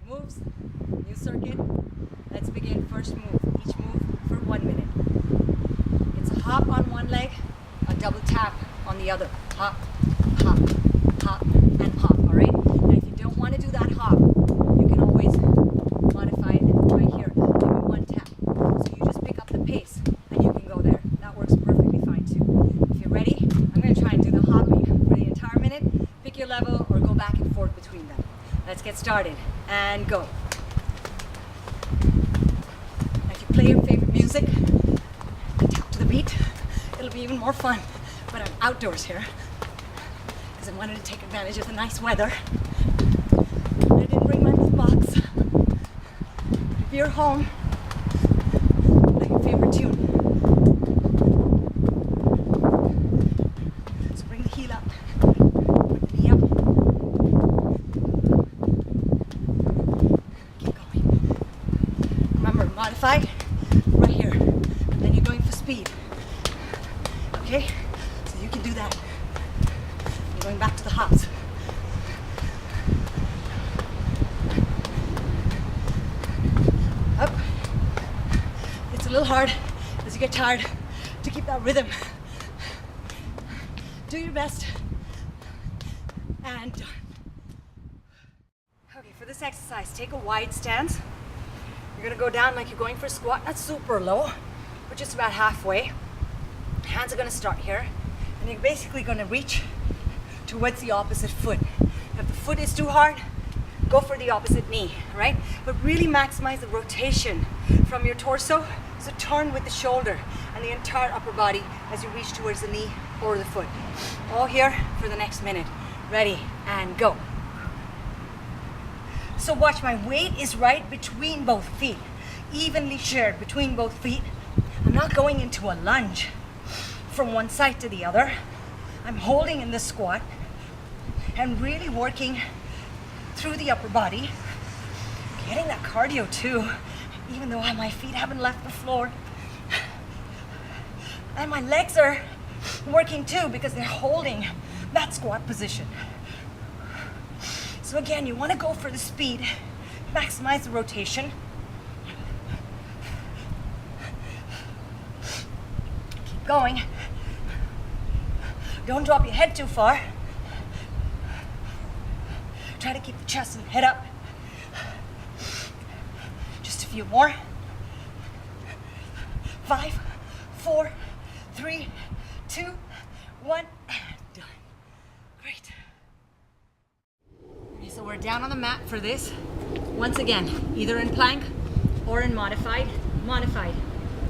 moves, new circuit. Let's begin. First move, each move for 1 minute. It's a hop on one leg, a double tap on the other. Hop, hop, hop, and hop, all right? Now if you don't want to do that hop, you can always modify it right here. Maybe one tap. So you just pick up the pace and you can go there. That works perfectly fine too. If you're ready, I'm going to try and do the hopping for the entire minute. Pick your level or go back and forth between them. Let's get started and go. Now if you play your favorite music and tap to the beat, it'll be even more fun. But I'm outdoors here because I wanted to take advantage of the nice weather. I didn't bring my book box. If you're home, play your favorite tune. So bring the heel up, bring the knee up. Keep going. Remember, modify right here. And then you're going for speed. Okay? So you can do that. You're going back to the hops. Up. It's a little hard as you get tired to keep that rhythm. Do your best. And done. Okay, for this exercise, take a wide stance. You're gonna go down like you're going for a squat, not super low, but just about halfway. Hands are gonna start here, and you're basically gonna reach towards the opposite foot. If the foot is too hard, go for the opposite knee, right? But really maximize the rotation from your torso, so turn with the shoulder and the entire upper body as you reach towards the knee or the foot. All here for the next minute. Ready, and go. So watch, my weight is right between both feet, evenly shared between both feet. I'm not going into a lunge from one side to the other. I'm holding in the squat and really working through the upper body, getting that cardio too, even though my feet haven't left the floor. And my legs are working too because they're holding that squat position. So again, you want to go for the speed, maximize the rotation. Keep going. Don't drop your head too far. Try to keep the chest and head up. Just a few more. 5, 4, 3, 2, 1, and done. Great. Okay, so we're down on the mat for this. Once again, either in plank or in modified. Modified.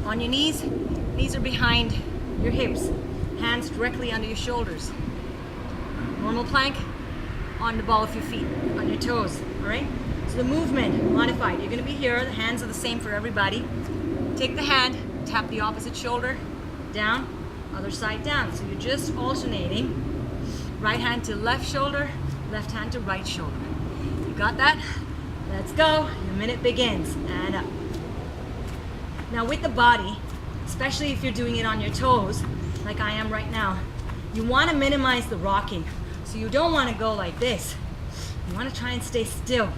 On your knees, knees are behind your hips. Hands directly under your shoulders. Normal plank, on the ball of your feet, on your toes, all right? So the movement, modified. You're gonna be here, the hands are the same for everybody. Take the hand, tap the opposite shoulder, down, other side down. So you're just alternating. Right hand to left shoulder, left hand to right shoulder. You got that? Let's go. Your minute begins, and up. Now with the body, especially if you're doing it on your toes, like I am right now, you want to minimize the rocking. So you don't want to go like this. You want to try and stay still.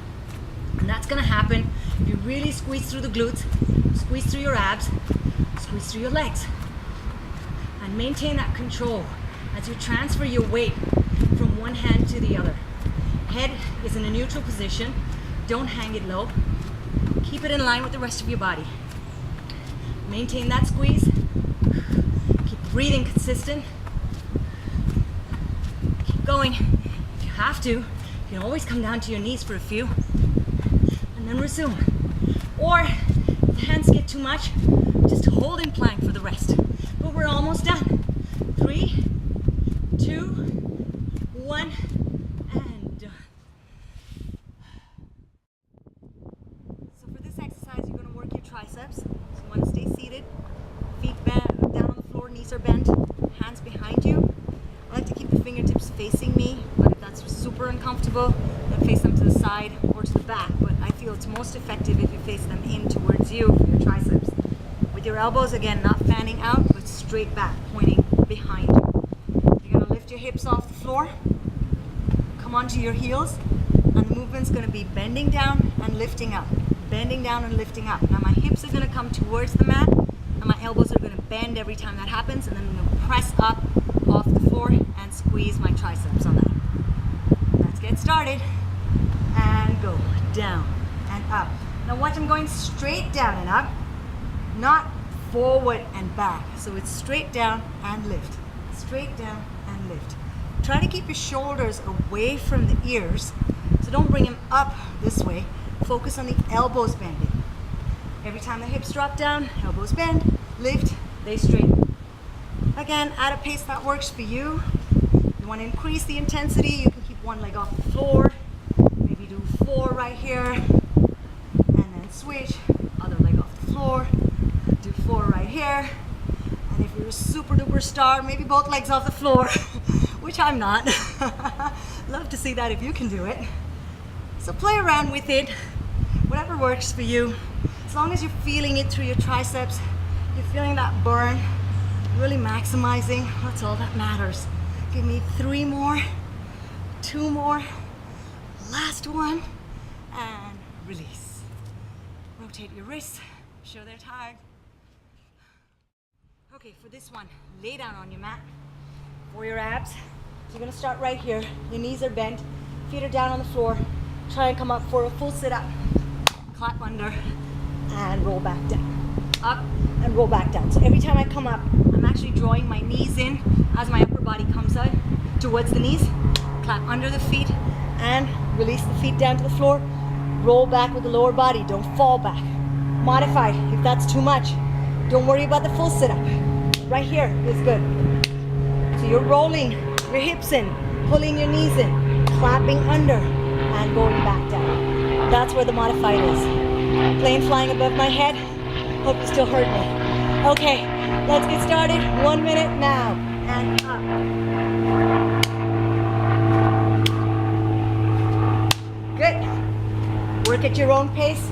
And that's going to happen if you really squeeze through the glutes, squeeze through your abs, squeeze through your legs. And maintain that control as you transfer your weight from one hand to the other. Head is in a neutral position. Don't hang it low. Keep it in line with the rest of your body. Maintain that squeeze. Breathing consistent. Keep going. If you have to, you can always come down to your knees for a few and then resume. Or if the hands get too much, just hold in plank for the rest. But we're almost done. 3, 2, 1, and done. So for this exercise, you're going to work your triceps. So you want to stay seated, feet bent, down on the floor, knees are bent, hands behind you. I like to keep the fingertips facing me, but if that's super uncomfortable, then face them to the side or to the back. But I feel it's most effective if you face them in towards you for your triceps. With your elbows, again, not fanning out, but straight back, pointing behind you. You're gonna lift your hips off the floor, come onto your heels, And the movement's gonna be bending down and lifting up. Bending down and lifting up. Now my hips are gonna come towards the mat and my elbows are gonna bend every time that happens, and then I'm gonna press up off the floor and squeeze my triceps on that. Let's get started. And go down and up. Now watch, I'm going straight down and up, not forward and back. So it's straight down and lift, straight down and lift. Try to keep your shoulders away from the ears, so don't bring them up this way. Focus on the elbows bending. Every time the hips drop down, elbows bend, lift, they straighten. Again, at a pace that works for you. You want to increase the intensity, you can keep one leg off the floor. Maybe do 4 right here, and then switch, other leg off the floor. Do 4 right here. And if you're a super duper star, maybe both legs off the floor, which I'm not. Love to see that if you can do it. So play around with it, whatever works for you. As long as you're feeling it through your triceps, you're feeling that burn, really maximizing, that's all that matters. Give me 3 more, 2 more, last one, and release. Rotate your wrists, show they're tired. Okay, for this one, lay down on your mat for your abs. So you're gonna start right here. Your knees are bent, feet are down on the floor. Try and come up for a full sit-up. Clap under and roll back down. Up and roll back down. So every time I come up, I'm actually drawing my knees in as my upper body comes out towards the knees. Clap under the feet and release the feet down to the floor. Roll back with the lower body, don't fall back. Modify if that's too much. Don't worry about the full sit-up. Right here is good. So you're rolling your hips in, pulling your knees in, clapping under, and going back down. That's where the modified is. Plane flying above my head. Hope you still heard me. Okay, let's get started. 1 minute now. And up. Good. Work at your own pace.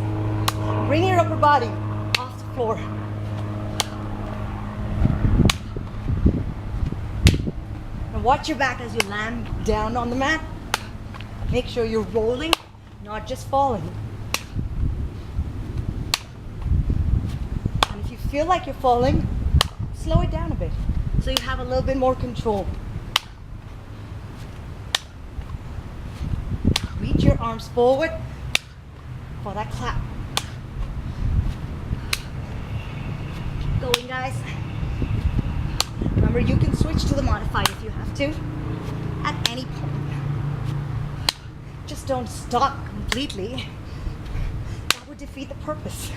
Bring your upper body off the floor. And watch your back as you land down on the mat. Make sure you're rolling, not just falling. And if you feel like you're falling, slow it down a bit so you have a little bit more control. Reach your arms forward for that clap. Keep going, guys. Remember, you can switch to the modified if you have to at any point. Just don't stop completely. That would defeat the purpose.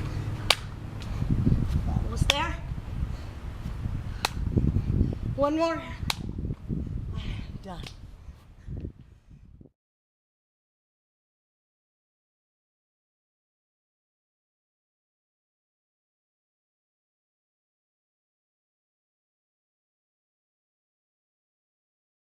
Almost there. 1 more. Done.